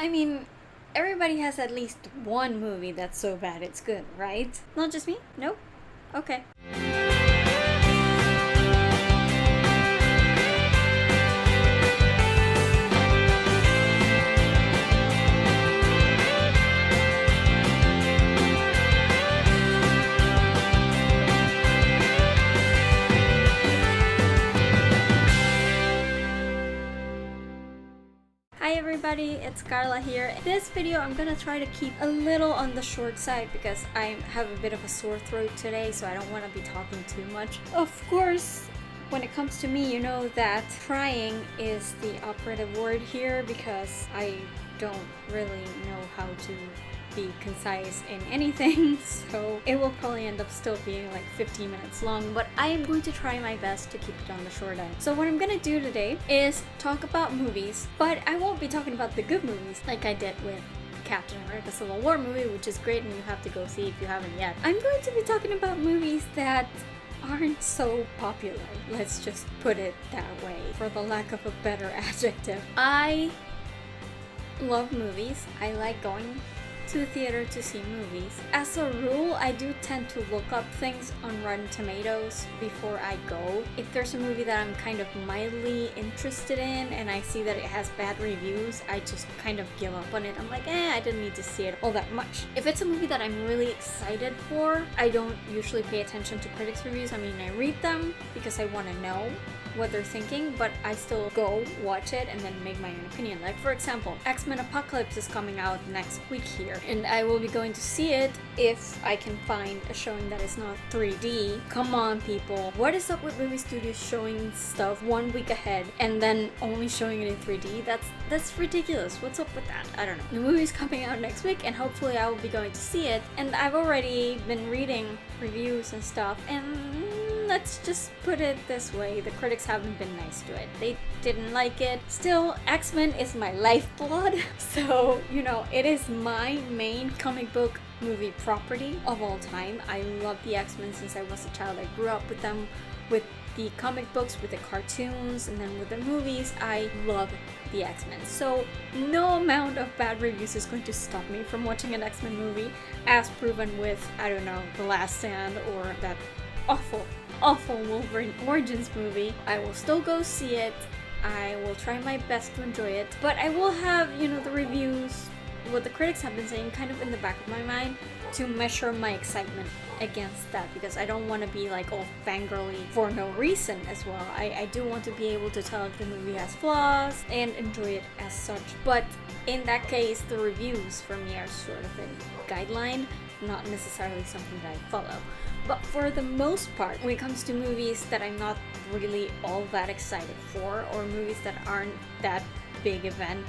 mean, everybody has at least one movie that's so bad it's good, right? Not just me? Nope? Okay. Hi everybody, it's Carla here. This video I'm gonna try to keep a little on the short side because I have a bit of a sore throat today, so I don't want to be talking too much. Of course, when it comes to me, you know that trying is the operative word here because I don't really know how to be concise in anything, so it will probably end up still being like 15 minutes long, but I am going to try my best to keep it on the short end. So what I'm gonna do today is talk about movies, but I won't be talking about the good movies like I did with Captain America Civil War movie, which is great and you have to go see if you haven't yet. I'm going to be talking about movies that aren't so popular, let's just put it that way, for the lack of a better adjective. I love movies. I like going to the theater to see movies. As a rule, I do tend to look up things on Rotten Tomatoes before I go. If there's a movie that I'm kind of mildly interested in and I see that it has bad reviews, I just kind of give up on it. I'm like, I didn't need to see it all that much. If it's a movie that I'm really excited for, I don't usually pay attention to critics' reviews. I mean, I read them because I want to know what they're thinking, but I still go watch it and then make my own opinion. Like, for example, X-Men Apocalypse is coming out next week here, and I will be going to see it if I can find a showing that is not 3D. Come on, people. What is up with movie studios showing stuff 1 week ahead and then only showing it in 3D? That's ridiculous. What's up with that? I don't know. The movie's coming out next week and hopefully I will be going to see it, and I've already been reading reviews and stuff, and let's just put it this way, the critics haven't been nice to it. They didn't like it. Still, X-Men is my lifeblood, so, you know, it is my main comic book movie property of all time. I love the X-Men since I was a child. I grew up with them, with the comic books, with the cartoons, and then with the movies. I love the X-Men. So no amount of bad reviews is going to stop me from watching an X-Men movie, as proven with, I don't know, The Last Stand or that awful Wolverine Origins movie. I will still go see it. I will try my best to enjoy it, but I will have, you know, the reviews, what the critics have been saying, kind of in the back of my mind to measure my excitement against that, because I don't want to be like all fangirly for no reason as well. I do want to be able to tell if the movie has flaws and enjoy it as such, but in that case the reviews for me are sort of a guideline, not necessarily something that I follow. But for the most part, when it comes to movies that I'm not really all that excited for, or movies that aren't that big event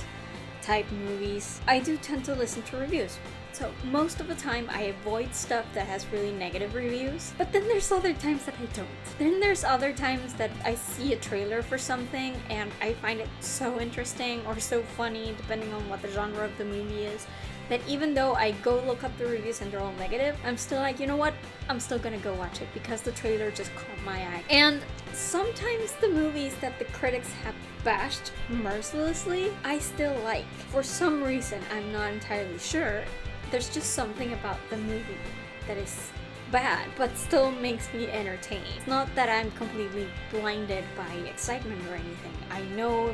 type movies, I do tend to listen to reviews. So most of the time I avoid stuff that has really negative reviews, but then there's other times that I don't. Then there's other times that I see a trailer for something and I find it so interesting or so funny, depending on what the genre of the movie is, that even though I go look up the reviews and they're all negative, I'm still like, you know what? I'm still gonna go watch it because the trailer just caught my eye. And sometimes the movies that the critics have bashed mercilessly, I still like. For some reason, I'm not entirely sure, there's just something about the movie that is bad, but still makes me entertained. It's not that I'm completely blinded by excitement or anything. I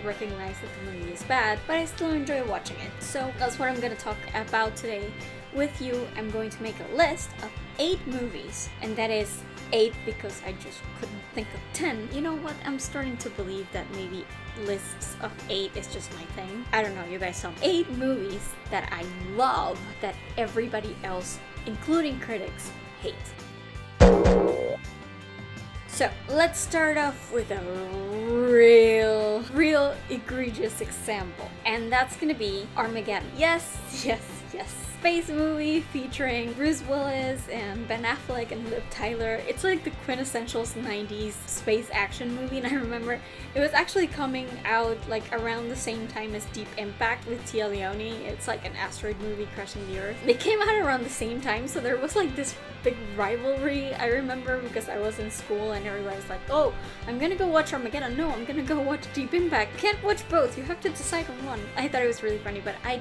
recognize that the movie is bad, but I still enjoy watching it. So that's what I'm gonna talk about today with you. I'm going to make a list of 8 movies, and that is 8 because I just couldn't think of 10. You know what? I'm starting to believe that maybe lists of 8 is just my thing. I don't know, you guys tell me. 8 movies that I love that everybody else, including critics, hate. So let's start off with a real egregious example, and that's gonna be Armageddon. Yes. space movie featuring Bruce Willis and Ben Affleck and Liv Tyler. It's like the quintessential 90s space action movie, and I remember it was actually coming out like around the same time as Deep Impact with Tia Leone. It's like an asteroid movie crashing the Earth. They came out around the same time, so there was like this big rivalry, I remember, because I was in school and everybody was like, oh, I'm gonna go watch Armageddon. No, I'm gonna go watch Deep Impact. You can't watch both. You have to decide on one. I thought it was really funny, but I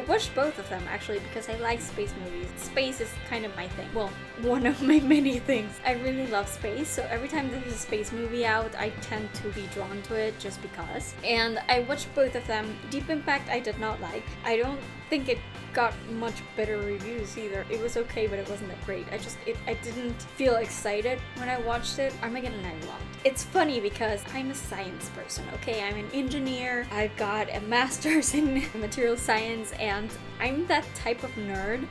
watched both of them actually because I like space movies. Space is kind of my thing. Well, one of my many things. I really love space, so every time there's a space movie out, I tend to be drawn to it just because. And I watched both of them. Deep Impact I did not like. I don't think it got much better reviews either. It was okay, but it wasn't that great. I didn't feel excited when I watched it. Armageddon I loved. It's funny because I'm a science person, okay? I'm an engineer. I've got a master's in material science, and I'm that type of nerd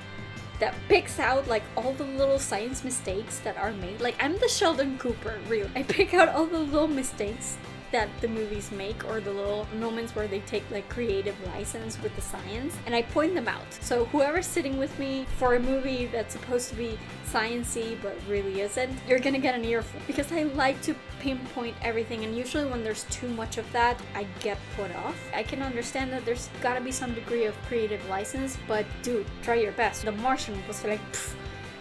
that picks out like all the little science mistakes that are made. Like, I'm the Sheldon Cooper, really. I pick out all the little mistakes that the movies make, or the little moments where they take like creative license with the science, and I point them out. So whoever's sitting with me for a movie that's supposed to be sciencey but really isn't, you're gonna get an earful, because I like to pinpoint everything, and usually when there's too much of that, I get put off. I can understand that there's gotta be some degree of creative license, but dude, try your best. The Martian was like pfft,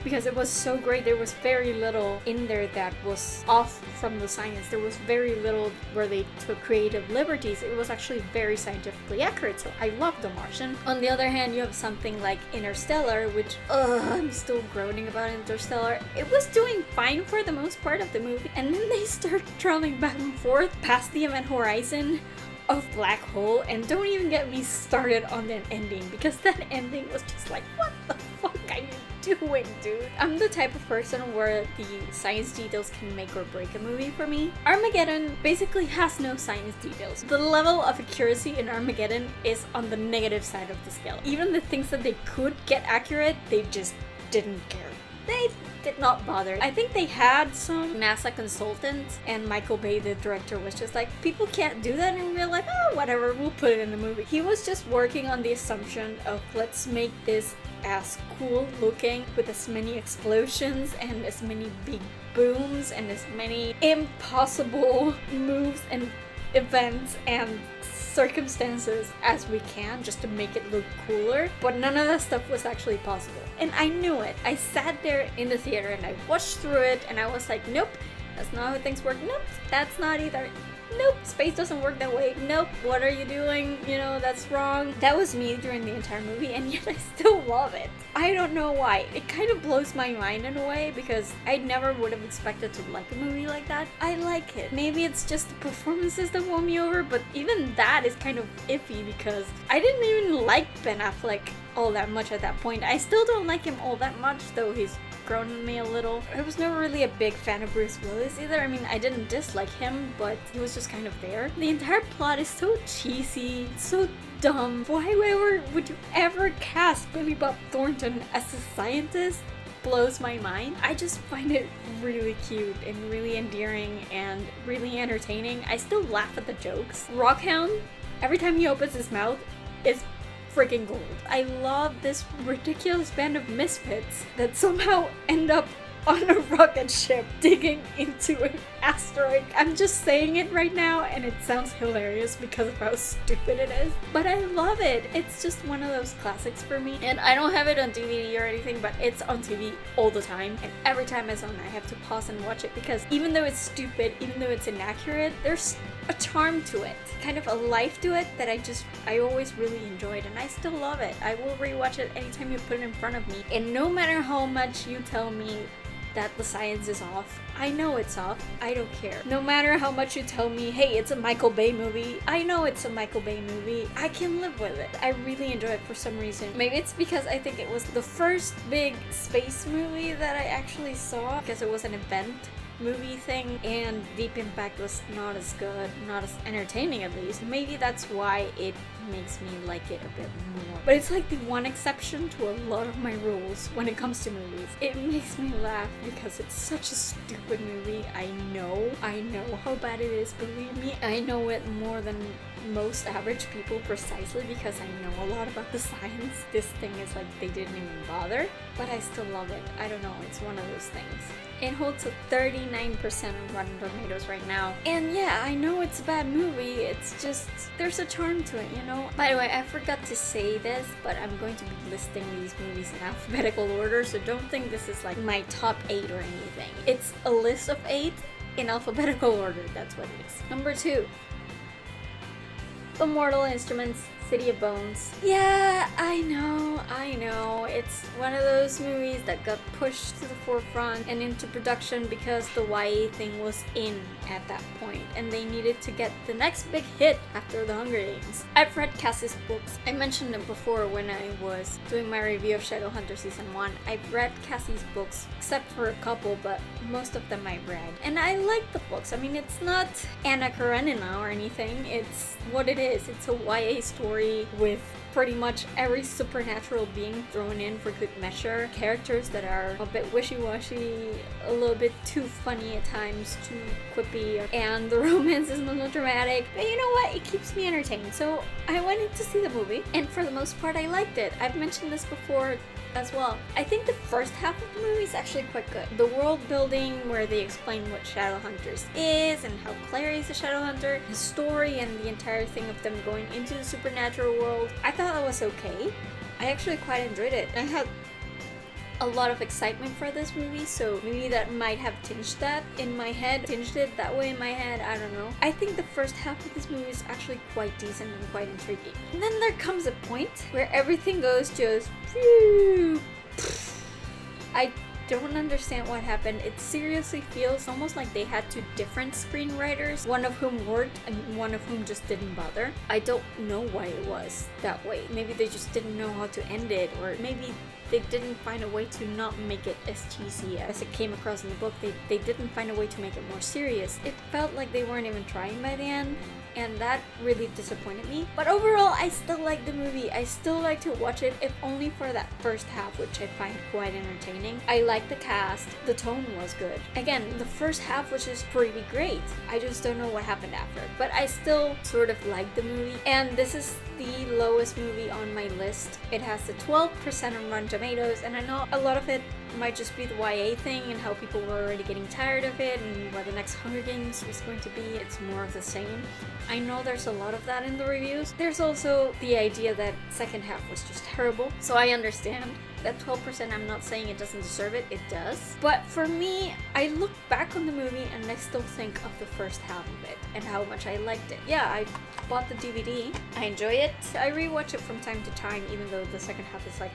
because it was so great. There was very little in there that was off from the science. There was very little where they took creative liberties. It was actually very scientifically accurate, so I love The Martian. On the other hand, you have something like Interstellar, which, I'm still groaning about Interstellar. It was doing fine for the most part of the movie, and then they start traveling back and forth past the event horizon of Black Hole, and don't even get me started on that ending, because that ending was just like, what the fuck are you doing, dude? I'm the type of person where the science details can make or break a movie for me. Armageddon basically has no science details. The level of accuracy in Armageddon is on the negative side of the scale. Even the things that they could get accurate, they just didn't care. They did not bother. I think they had some NASA consultants, and Michael Bay, the director, was just like, people can't do that, and we were like, oh, whatever, we'll put it in the movie. He was just working on the assumption of, let's make this as cool looking with as many explosions and as many big booms and as many impossible moves and events and circumstances as we can, just to make it look cooler, but none of that stuff was actually possible, and I knew it. I sat there in the theater and I watched through it, and I was like, nope, that's not how things work. Nope, that's not either. Nope, space doesn't work that way. Nope, what are you doing? You know, that's wrong. That was me during the entire movie, and yet I still love it. I don't know why. It kind of blows my mind in a way, because I never would have expected to like a movie like that. I like it. Maybe it's just the performances that won me over, but even that is kind of iffy, because I didn't even like Ben Affleck all that much at that point. I still don't like him all that much, though he's grown on me a little. I was never really a big fan of Bruce Willis either. I mean, I didn't dislike him, but he was just kind of there. The entire plot is so cheesy, so dumb. Why would you ever cast Billy Bob Thornton as a scientist? Blows my mind. I just find it really cute and really endearing and really entertaining. I still laugh at the jokes. Rockhound, every time he opens his mouth, is freaking gold. I love this ridiculous band of misfits that somehow end up on a rocket ship digging into an asteroid. I'm just saying it right now, and it sounds hilarious because of how stupid it is, but I love it. It's just one of those classics for me, and I don't have it on DVD or anything, but it's on TV all the time, and every time it's on, I have to pause and watch it, because even though it's stupid, even though it's inaccurate, there's a charm to it, kind of a life to it that I always really enjoyed, and I still love it. I will rewatch it anytime you put it in front of me, and no matter how much you tell me that the science is off, I know it's off. I don't care. No matter how much you tell me, hey, it's a Michael Bay movie, I know it's a Michael Bay movie. I can live with it. I really enjoy it for some reason. Maybe it's because I think it was the first big space movie that I actually saw, because it was an event movie thing, and Deep Impact was not as good, not as entertaining at least. Maybe that's why it makes me like it a bit more. But it's like the one exception to a lot of my rules when it comes to movies. It makes me laugh because it's such a stupid movie. I know how bad it is, believe me. I know it more than most average people precisely because I know a lot about the science. This thing is like they didn't even bother, but I still love it. I don't know, it's one of those things. It holds a 39% on Rotten Tomatoes right now. And yeah, I know it's a bad movie, it's just, there's a charm to it, you know? By the way, I forgot to say this, but I'm going to be listing these movies in alphabetical order, so don't think this is like my top 8 or anything. It's a list of 8 in alphabetical order, that's what it is. Number 2. The Mortal Instruments, City of Bones. Yeah, I know. It's one of those movies that got pushed to the forefront and into production because the YA thing was in at that point, and they needed to get the next big hit after The Hunger Games. I've read Cassie's books. I mentioned them before when I was doing my review of Shadowhunter Season 1. I've read Cassie's books, except for a couple, but most of them I've read. And I like the books. I mean, it's not Anna Karenina or anything. It's what it is. It's a YA story with pretty much every supernatural being thrown in for good measure. Characters that are a bit wishy-washy, a little bit too funny at times, too quippy, and the romance is melodramatic. But you know what? It keeps me entertained. So I went in to see the movie, and for the most part, I liked it. I've mentioned this before as well. I think the first half of the movie is actually quite good. The world building where they explain what Shadowhunters is and how Clary is a Shadowhunter, his story and the entire thing of them going into the supernatural world, I thought that was okay. I actually quite enjoyed it. I had a lot of excitement for this movie, so maybe that might have tinged it that way in my head, I don't know. I think the first half of this movie is actually quite decent and quite intriguing. And then there comes a point where everything goes just phew. I don't understand what happened. It seriously feels almost like they had 2 different screenwriters, one of whom worked and one of whom just didn't bother. I don't know why it was that way. Maybe they just didn't know how to end it, or maybe they didn't find a way to not make it as cheesy as it came across in the book. They didn't find a way to make it more serious. It felt like they weren't even trying by the end, and that really disappointed me. But overall, I still like the movie. I still like to watch it, if only for that first half, which I find quite entertaining. I like the cast. The tone was good. Again, the first half was just pretty great. I just don't know what happened after. But I still sort of like the movie. And this is the lowest movie on my list. It has a 12% on Rotten Tomatoes, and I know a lot of it might just be the YA thing and how people were already getting tired of it and what the next Hunger Games was going to be. It's more of the same. I know there's a lot of that in the reviews. There's also the idea that second half was just terrible, so I understand. That 12%, I'm not saying it doesn't deserve it, it does. But for me, I look back on the movie and I still think of the first half of it and how much I liked it. Yeah, I bought the DVD. I enjoy it. I rewatch it from time to time, even though the second half is like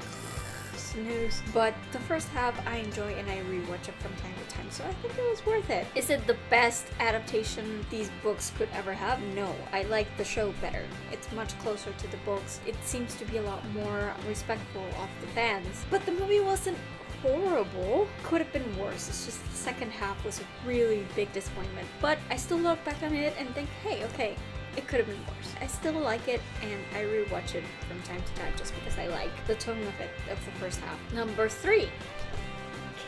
snooze. But the first half I enjoy and I rewatch it from time to time, so I think it was worth it. Is it the best adaptation these books could ever have? No, I like the show better. It's much closer to the books. It seems to be a lot more respectful of the fans. But the movie wasn't horrible. Could have been worse. It's just the second half was a really big disappointment. But I still look back on it and think, hey, okay, it could have been worse. I still like it, and I rewatch it from time to time just because I like the tone of it, of the first half. Number 3.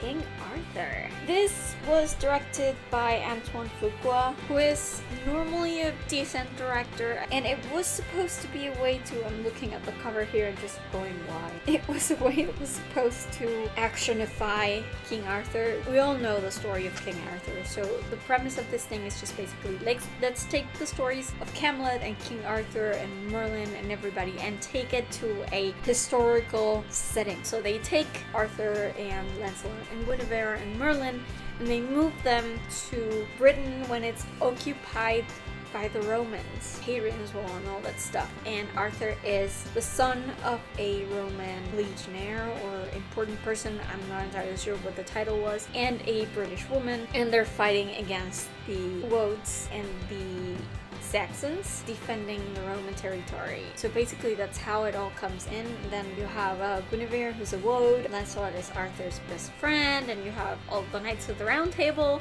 King Arthur. This was directed by Antoine Fuqua, who is normally a decent director, and it was supposed to be a way to, I'm looking at the cover here and just going why. It was a way it was supposed to actionify King Arthur. We all know the story of King Arthur, so the premise of this thing is just basically, let's take the stories of Camelot and King Arthur and Merlin and everybody and take it to a historical setting. So they take Arthur and Lancelot and Guinevere and Merlin, and they move them to Britain when it's occupied by the Romans, Hadrian's Wall and all that stuff. And Arthur is the son of a Roman legionnaire or important person, I'm not entirely sure what the title was, and a British woman, and they're fighting against the Woads and the Saxons defending the Roman territory. So basically that's how it all comes in. Then you have Guinevere, who's a Woad, Lancelot is Arthur's best friend, and you have all the Knights of the Round Table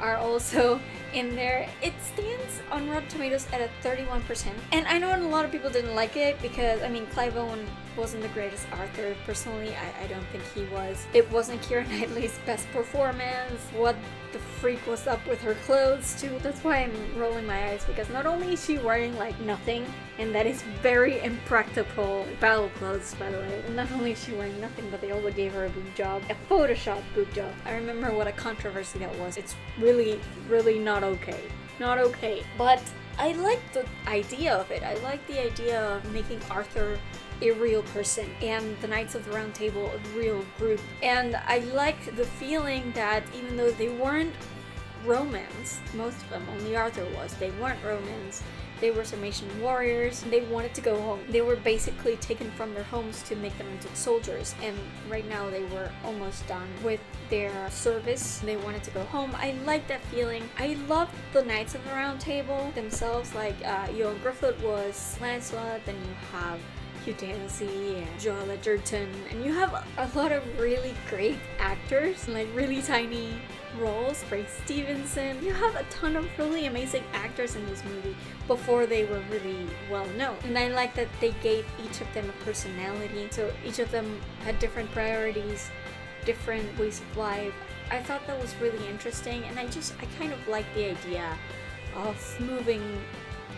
are also in there. It stands on Rotten Tomatoes at a 31%. And I know a lot of people didn't like it because, I mean, Clive Owen wasn't the greatest Arthur. Personally, I don't think he was. It wasn't Keira Knightley's best performance. What the freak was up with her clothes too? That's why I'm rolling my eyes, because not only is she wearing like nothing, and that is very impractical battle clothes, by the way. And not only is she wearing nothing, but they also gave her a boob job, a Photoshop boob job. I remember what a controversy that was. It's really, really not okay. Not okay. But I like the idea of it. I like the idea of making Arthur a real person and the Knights of the Round Table a real group. And I like the feeling that even though they weren't romance, most of them, only Arthur was, they weren't romance. They were Sarmatian warriors. They wanted to go home. They were basically taken from their homes to make them into soldiers, and right now they were almost done with their service. They wanted to go home. I like that feeling. I love the Knights of the Round Table themselves. Like Ewan Griffith was Lancelot, then you have Hugh Dancy and Joel Edgerton, and you have a lot of really great actors, like really tiny roles. Ray Stevenson. You have a ton of really amazing actors in this movie before they were really well known. And I like that they gave each of them a personality. So each of them had different priorities, different ways of life. I thought that was really interesting, and I kind of like the idea of moving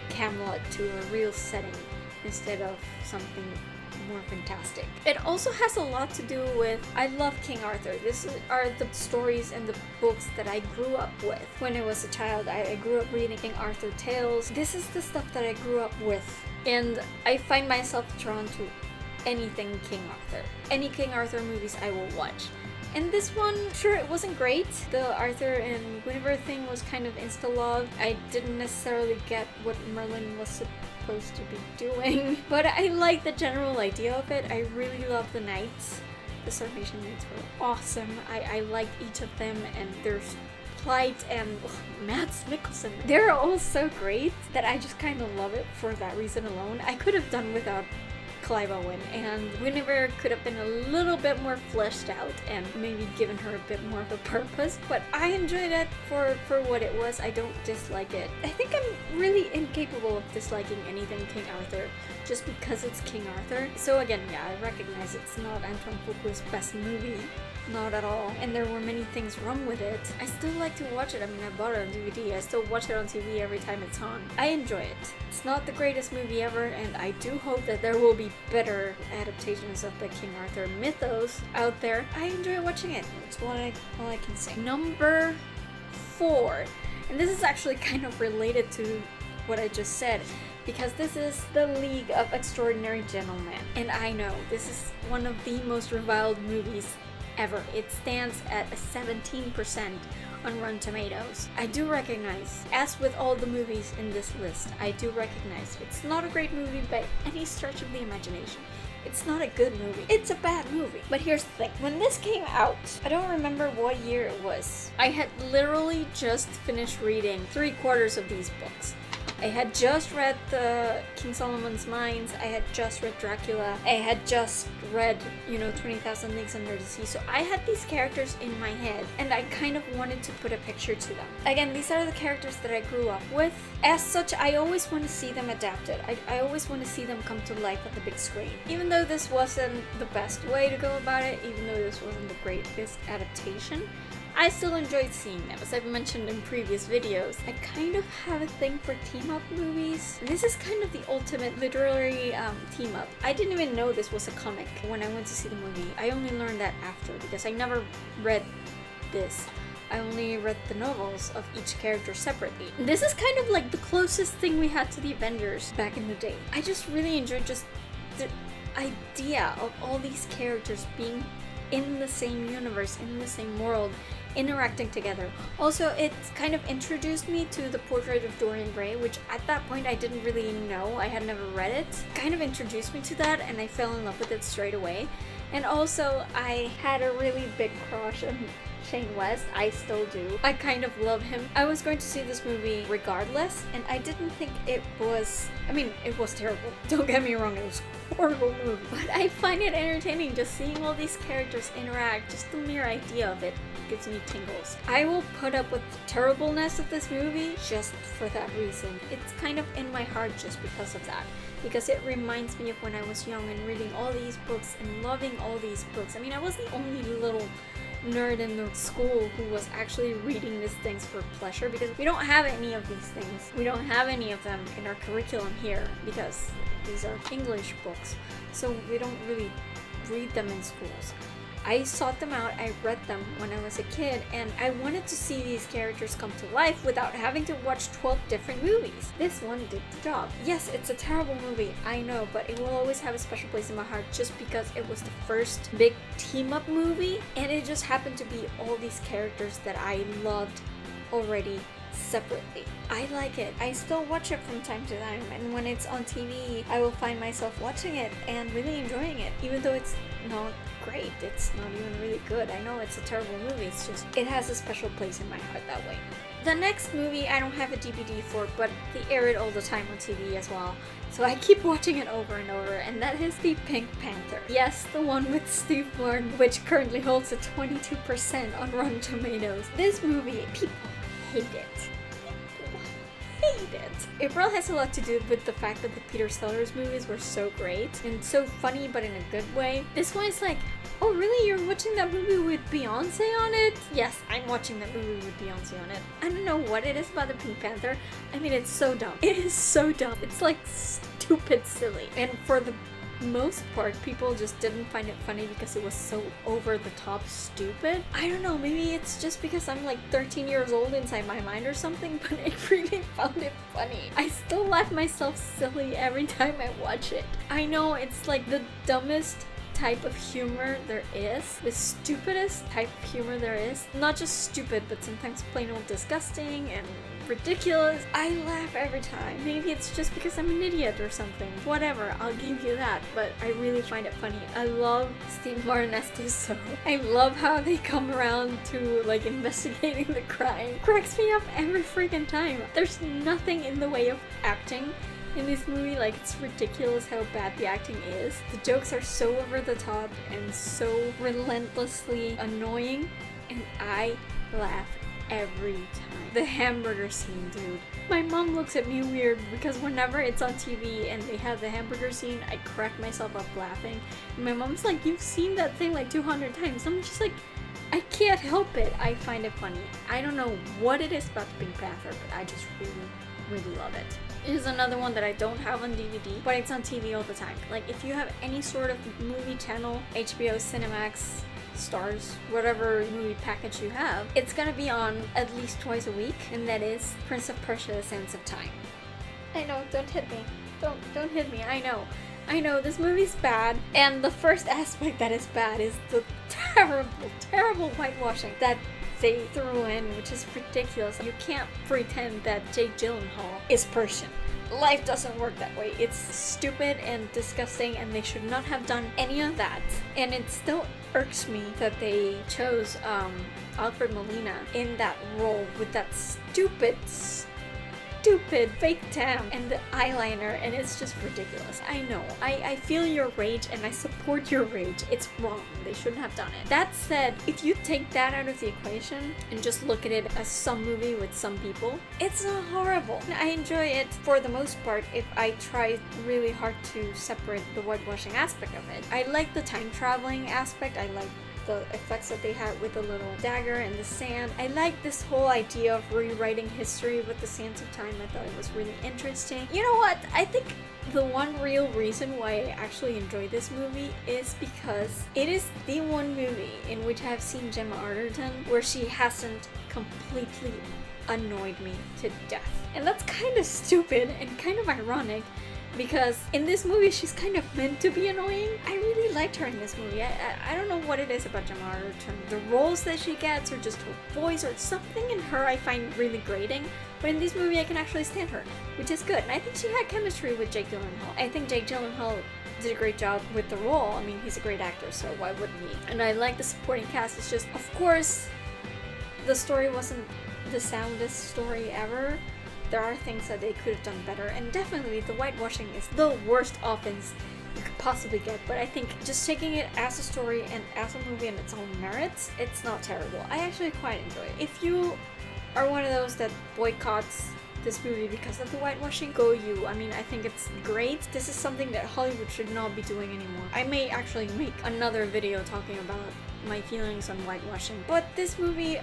Camelot to a real setting instead of something more fantastic. It also has a lot to do with, I love King Arthur. These are the stories and the books that I grew up with. When I was a child, I grew up reading King Arthur tales. This is the stuff that I grew up with. And I find myself drawn to anything King Arthur. Any King Arthur movies I will watch. And this one, sure, it wasn't great. The Arthur and Guinevere thing was kind of insta-love. I didn't necessarily get what Merlin was supposed to be doing, but I like the general idea of it. I really love the knights. The Sarmatian knights were awesome. I liked each of them and their plight, and Mads Mikkelsen. They're all so great that I just kind of love it for that reason alone. I could have done without Clive Owen, and Guinevere could have been a little bit more fleshed out and maybe given her a bit more of a purpose, but I enjoyed it for what it was. I don't dislike it. I think I'm really incapable of disliking anything King Arthur just because it's King Arthur. So again, yeah, I recognize it's not Antoine Fuqua's best movie. Not at all. And there were many things wrong with it. I still like to watch it. I mean, I bought it on DVD. I still watch it on TV every time it's on. I enjoy it. It's not the greatest movie ever, and I do hope that there will be better adaptations of the King Arthur mythos out there. I enjoy watching it. That's all I can say. Number 4. And this is actually kind of related to what I just said, because this is The League of Extraordinary Gentlemen. And I know, this is one of the most reviled movies ever. It stands at a 17% on Rotten Tomatoes. I do recognize, as with all the movies in this list, I do recognize it's not a great movie by any stretch of the imagination. It's not a good movie. It's a bad movie. But here's the thing. When this came out, I don't remember what year it was. I had literally just finished reading 3/4 of these books. I had just read the King Solomon's Mines, I had just read Dracula, I had just read, 20,000 Leagues Under the Sea, so I had these characters in my head, and I kind of wanted to put a picture to them. Again, these are the characters that I grew up with. As such, I always want to see them adapted. I always want to see them come to life on the big screen. Even though this wasn't the best way to go about it, even though this wasn't the greatest adaptation, I still enjoyed seeing them. As I've mentioned in previous videos, I kind of have a thing for team-up movies. And this is kind of the ultimate literary team-up. I didn't even know this was a comic when I went to see the movie. I only learned that after, because I never read this. I only read the novels of each character separately. This is kind of like the closest thing we had to the Avengers back in the day. I just really enjoyed just the idea of all these characters being in the same universe, in the same world, interacting together. Also, it kind of introduced me to the Portrait of Dorian Gray, which at that point I didn't really know. I had never read it. Kind of introduced me to that, and I fell in love with it straight away. And also, I had a really big crush on Shane West. I still do. I kind of love him. I was going to see this movie regardless, and I didn't think it was... I mean, it was terrible. Don't get me wrong, it was a horrible movie. But I find it entertaining just seeing all these characters interact. Just the mere idea of it gives me tingles. I will put up with the terribleness of this movie just for that reason. It's kind of in my heart just because of that. Because it reminds me of when I was young and reading all these books and loving all these books. I mean, I was the only little nerd in the school who was actually reading these things for pleasure, because we don't have any of these things. We don't have any of them in our curriculum here because these are English books. So we don't really read them in schools. I sought them out, I read them when I was a kid, and I wanted to see these characters come to life without having to watch 12 different movies. This one did the job. Yes, it's a terrible movie, I know, but it will always have a special place in my heart just because it was the first big team-up movie, and it just happened to be all these characters that I loved already separately. I like it. I still watch it from time to time, and when it's on TV, I will find myself watching it and really enjoying it, even though it's not great. It's not even really good. I know it's a terrible movie. It's just, it has a special place in my heart that way. The next movie I don't have a DVD for, but they air it all the time on TV as well. So I keep watching it over and over, and that is the Pink Panther. Yes, the one with Steve Martin, which currently holds a 22% on Rotten Tomatoes. This movie, people hate it. Hate it. April has a lot to do with the fact that the Peter Sellers movies were so great and so funny, but in a good way. This one is like, oh really, you're watching that movie with Beyonce on it? Yes, I'm watching that movie with Beyonce on it. I don't know what it is about the Pink Panther. I mean, it's so dumb. It is so dumb. It's like stupid silly. And for the most part, people just didn't find it funny because it was so over the top stupid. I don't know, maybe it's just because I'm like 13 years old inside my mind or something, but I really found it funny. I still laugh myself silly every time I watch it. I know it's like the dumbest type of humor there is, the stupidest type of humor there is. Not just stupid, but sometimes plain old disgusting and ridiculous. I laugh every time. Maybe it's just because I'm an idiot or something. Whatever, I'll give you that, but I really find it funny. I love Steve Martin as Tuso. I love how they come around to like investigating the crime. Cracks me up every freaking time. There's nothing in the way of acting in this movie. Like, it's ridiculous how bad the acting is. The jokes are so over the top and so relentlessly annoying, and I laugh every time. The hamburger scene, dude. My mom looks at me weird because whenever it's on TV and they have the hamburger scene, I crack myself up laughing. And my mom's like, you've seen that thing like 200 times. I'm just like, I can't help it. I find it funny. I don't know what it is about the Pink Panther, but I just really love it. It is another one that I don't have on DVD, but it's on TV all the time. Like, if you have any sort of movie channel, HBO, Cinemax, Stars, whatever movie package you have, it's gonna be on at least twice a week, and that is Prince of Persia: The Sands of Time. I know, don't hit me. Don't hit me, I know, this movie's bad, and the first aspect that is bad is the terrible whitewashing that they threw in, which is ridiculous. You can't pretend that Jake Gyllenhaal is Persian. Life doesn't work that way. It's stupid and disgusting, and they should not have done any of that. And it still irks me that they chose Alfred Molina in that role with that stupid fake tan and the eyeliner, and it's just ridiculous. I know. I feel your rage and I support your rage. It's wrong. They shouldn't have done it. That said, if you take that out of the equation and just look at it as some movie with some people, it's not horrible. I enjoy it for the most part if I try really hard to separate the whitewashing aspect of it. I like the time traveling aspect. I like the effects that they had with the little dagger and the sand. I like this whole idea of rewriting history with the Sands of Time. I thought it was really interesting. You know what? I think the one real reason why I actually enjoy this movie is because it is the one movie in which I have seen Gemma Arterton where she hasn't completely annoyed me to death. And that's kind of stupid and kind of ironic, because in this movie she's kind of meant to be annoying. I really liked her in this movie. I don't know what it is about Gemma Arterton. The roles that she gets, or just her voice, or something in her I find really grating. But in this movie I can actually stand her, which is good. And I think she had chemistry with Jake Gyllenhaal. I think Jake Gyllenhaal did a great job with the role. I mean, he's a great actor, so why wouldn't he? And I like the supporting cast. It's just, of course, the story wasn't the soundest story ever. There are things that they could have done better, and definitely the whitewashing is the worst offense you could possibly get, but I think just taking it as a story and as a movie on its own merits, it's not terrible. I actually quite enjoy it. If you are one of those that boycotts this movie because of the whitewashing, go you. I mean, I think it's great. This is something that Hollywood should not be doing anymore. I may actually make another video talking about my feelings on whitewashing, but this movie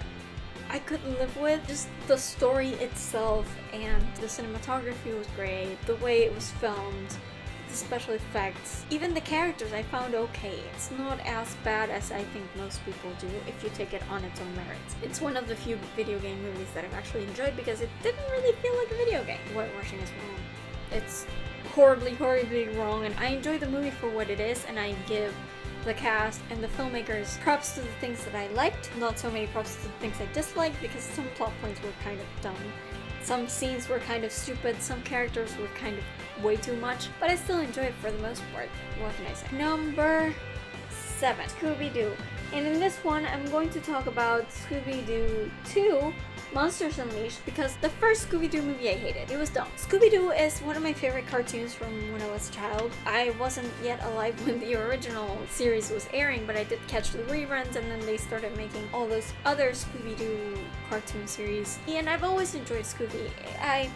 I could live with. Just the story itself, and the cinematography was great, the way it was filmed, the special effects, even the characters I found okay. It's not as bad as I think most people do if you take it on its own merits. It's one of the few video game movies that I've actually enjoyed because it didn't really feel like a video game. Whitewashing is wrong. It's horribly wrong, and I enjoy the movie for what it is, and I give the cast and the filmmakers props to the things that I liked, not so many props to the things I disliked, because some plot points were kind of dumb. Some scenes were kind of stupid, some characters were kind of way too much, but I still enjoy it for the most part. What can I say? Number 7, Scooby-Doo. And in this one, I'm going to talk about Scooby-Doo 2, Monsters Unleashed, because the first Scooby-Doo movie I hated. It was dumb. Scooby-Doo is one of my favorite cartoons from when I was a child. I wasn't yet alive when the original series was airing, but I did catch the reruns, and then they started making all those other Scooby-Doo cartoon series. And I've always enjoyed Scooby. I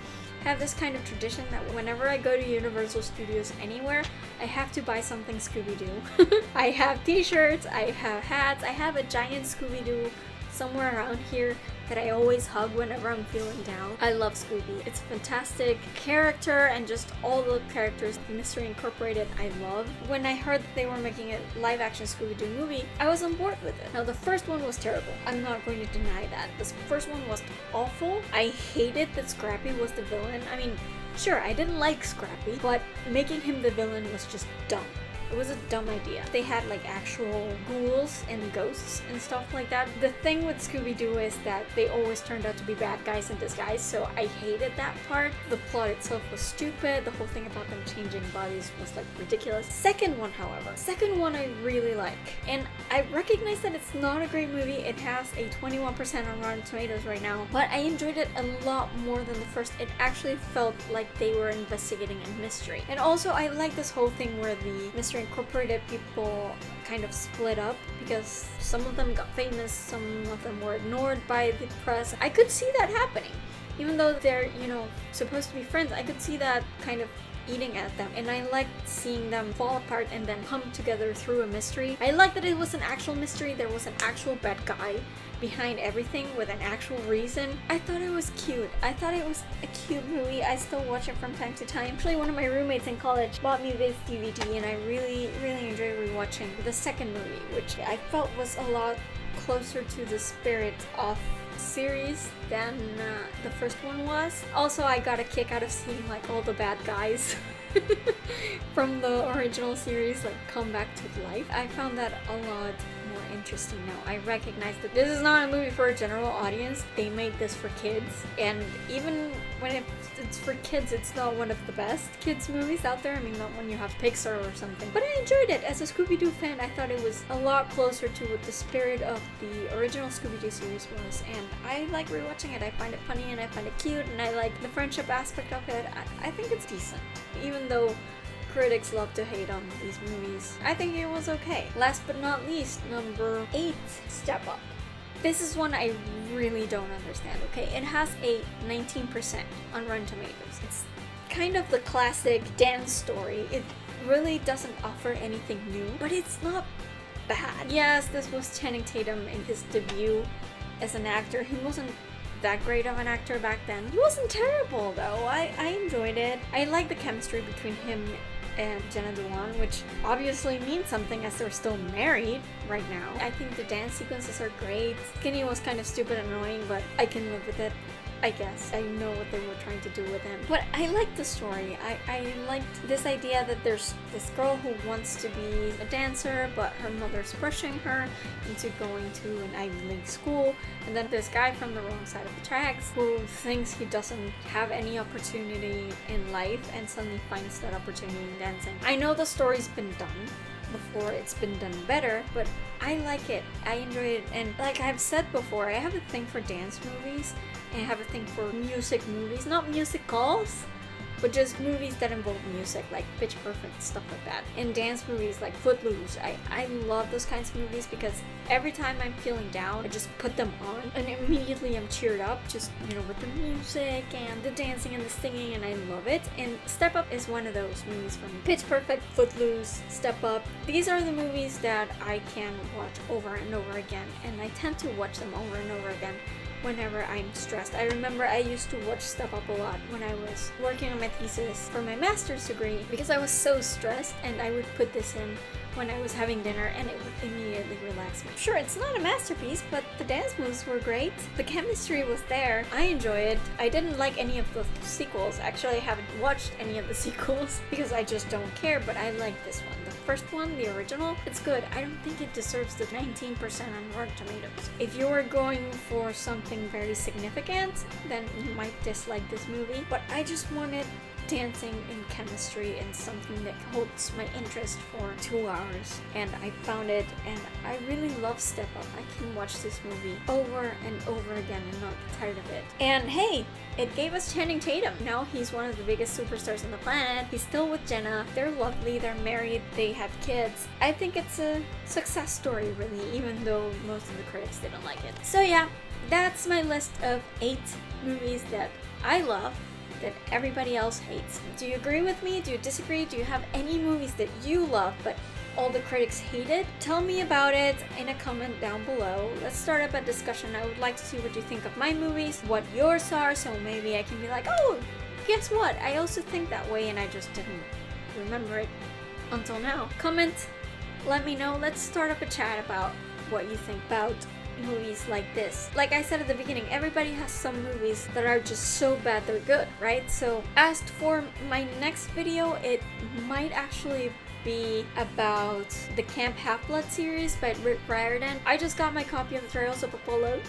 have this kind of tradition that whenever I go to Universal Studios anywhere, I have to buy something Scooby-Doo. I have t-shirts, I have hats, I have a giant Scooby-Doo somewhere around here that I always hug whenever I'm feeling down. I love Scooby. It's a fantastic character, and just all the characters, Mystery Incorporated, I love. When I heard that they were making a live-action Scooby-Doo movie, I was on board with it. Now, the first one was terrible. I'm not going to deny that. The first one was awful. I hated that Scrappy was the villain. I mean, sure, I didn't like Scrappy, but making him the villain was just dumb. It was a dumb idea. They had like actual ghouls and ghosts and stuff like that. The thing with Scooby-Doo is that they always turned out to be bad guys in disguise, so I hated that part. The plot itself was stupid. The whole thing about them changing bodies was like ridiculous. Second one, however, I really like. And I recognize that it's not a great movie. It has a 21% on Rotten Tomatoes right now, but I enjoyed it a lot more than the first. It actually felt like they were investigating a mystery. And also, I like this whole thing where the Mystery Incorporated people kind of split up, because some of them got famous, some of them were ignored by the press. I could see that happening. Even though they're, supposed to be friends, I could see that kind of eating at them, and I liked seeing them fall apart and then come together through a mystery. I liked that it was an actual mystery. There was an actual bad guy behind everything with an actual reason. I thought it was cute. I thought it was a cute movie. I still watch it from time to time. Actually, one of my roommates in college bought me this DVD, and I really enjoy rewatching the second movie, which I felt was a lot closer to the spirit of series than the first one was. Also, I got a kick out of seeing like all the bad guys from the original series like come back to life. I found that a lot more interesting now. I recognize that this is not a movie for a general audience. They made this for kids, and even when it's for kids, it's not one of the best kids movies out there. I mean, not when you have Pixar or something. But I enjoyed it. As a Scooby-Doo fan, I thought it was a lot closer to what the spirit of the original Scooby-Doo series was, and I like rewatching it. I find it funny, and I find it cute, and I like the friendship aspect of it. I think it's decent. Even though critics love to hate on these movies, I think it was okay. Last but not least, number 8, Step Up. This is one I really don't understand, okay? It has a 19% on Rotten Tomatoes. It's kind of the classic dance story. It really doesn't offer anything new, but it's not bad. Yes, this was Channing Tatum in his debut as an actor. He wasn't that great of an actor back then. He wasn't terrible though. I enjoyed it. I like the chemistry between him and Jenna Dewan, which obviously means something as they're still married right now. I think the dance sequences are great. Skinny was kind of stupid and annoying, but I can live with it, I guess. I know what they were trying to do with him. But I liked the story. I liked this idea that there's this girl who wants to be a dancer, but her mother's pushing her into going to an Ivy League school. And then this guy from the wrong side of the tracks who thinks he doesn't have any opportunity in life and suddenly finds that opportunity in dancing. I know the story's been done, before it's been done better, but I like it. I enjoy it, and like I've said before, I have a thing for dance movies, and I have a thing for music movies, not musicals, but just movies that involve music, like Pitch Perfect, stuff like that. And dance movies like Footloose. I love those kinds of movies because every time I'm feeling down, I just put them on and immediately I'm cheered up, just, you know, with the music and the dancing and the singing, and I love it. And Step Up is one of those movies for me. Pitch Perfect, Footloose, Step Up. These are the movies that I can watch over and over again, and I tend to watch them over and over again whenever I'm stressed. I remember I used to watch Step Up a lot when I was working on my thesis for my master's degree because I was so stressed, and I would put this in when I was having dinner and it would immediately relax me. Sure, it's not a masterpiece, but the dance moves were great. The chemistry was there. I enjoy it. I didn't like any of the sequels. Actually, I haven't watched any of the sequels because I just don't care, but I like this one. The first one, the original, it's good. I don't think it deserves the 19% on Rotten Tomatoes. If you're going for something very significant, then you might dislike this movie, but I just wanted dancing and chemistry and something that holds my interest for 2 hours, and I found it, and I really love Step Up. I can watch this movie over and over again and not get tired of it. And hey, it gave us Channing Tatum. Now he's one of the biggest superstars on the planet. He's still with Jenna. They're lovely, they're married, they have kids. I think it's a success story, really, even though most of the critics didn't like it. So yeah, that's my list of 8 movies that I love that everybody else hates. Do you agree with me? Do you disagree? Do you have any movies that you love but all the critics hated? Tell me about it in a comment down below. Let's start up a discussion. I would like to see what you think of my movies, what yours are, so maybe I can be like, oh, guess what? I also think that way and I just didn't remember it until now. Comment, let me know. Let's start up a chat about what you think about movies like this. Like I said at the beginning, everybody has some movies that are just so bad they're good, right? So as for my next video, it might actually be about the Camp Half-Blood series by Rick Riordan. I just got my copy of the Trails of Apollo,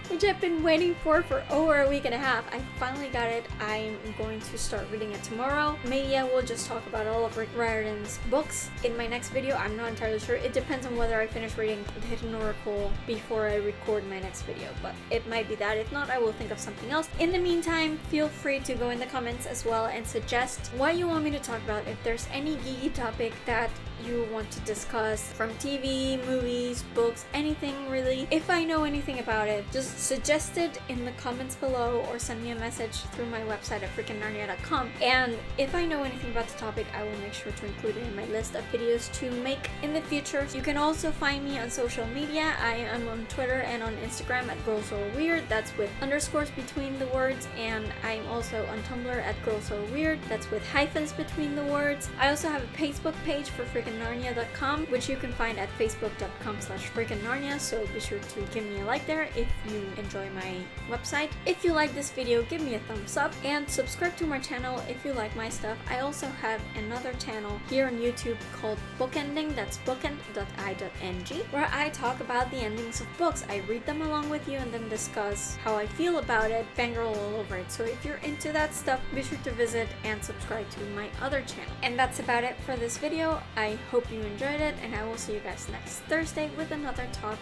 which I've been waiting for over a week and a half. I finally got it. I'm going to start reading it tomorrow. Maybe I will just talk about all of Rick Riordan's books in my next video. I'm not entirely sure. It depends on whether I finish reading The Hidden Oracle before I record my next video, but it might be that. If not, I will think of something else. In the meantime, feel free to go in the comments as well and suggest what you want me to talk about. If there's any geeky topic that you want to discuss, from TV, movies, books, anything really. If I know anything about it, just suggest it in the comments below or send me a message through my website at FreakingNarnia.com. And if I know anything about the topic, I will make sure to include it in my list of videos to make in the future. You can also find me on social media. I am on Twitter and on Instagram at GirlsAreWeird. That's with underscores between the words. And I'm also on Tumblr at GirlsAreWeird. That's with hyphens between the words. I also have a Facebook page for FreakingNarnia.com, which you can find at facebook.com/FreakingNarnia, so be sure to give me a like there if you enjoy my website. If you like this video, give me a thumbs up and subscribe to my channel if you like my stuff. I also have another channel here on YouTube called Bookending, that's bookend.i.ng, where I talk about the endings of books. I read them along with you and then discuss how I feel about it, fangirl all over it. So if you're into that stuff, be sure to visit and subscribe to my other channel. And that's about it for this video. I hope you enjoyed it, and I will see you guys next Thursday with another talk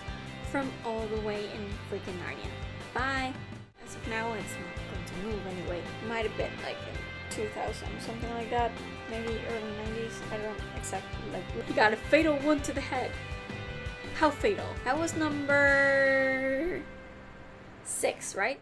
from all the way in freaking Narnia. Bye! As of now, it's not going to move anyway. Might have been like in 2000 or something like that. Maybe early 90s. I don't know exactly. Like, he got a fatal one to the head. How fatal? That was number 6, right?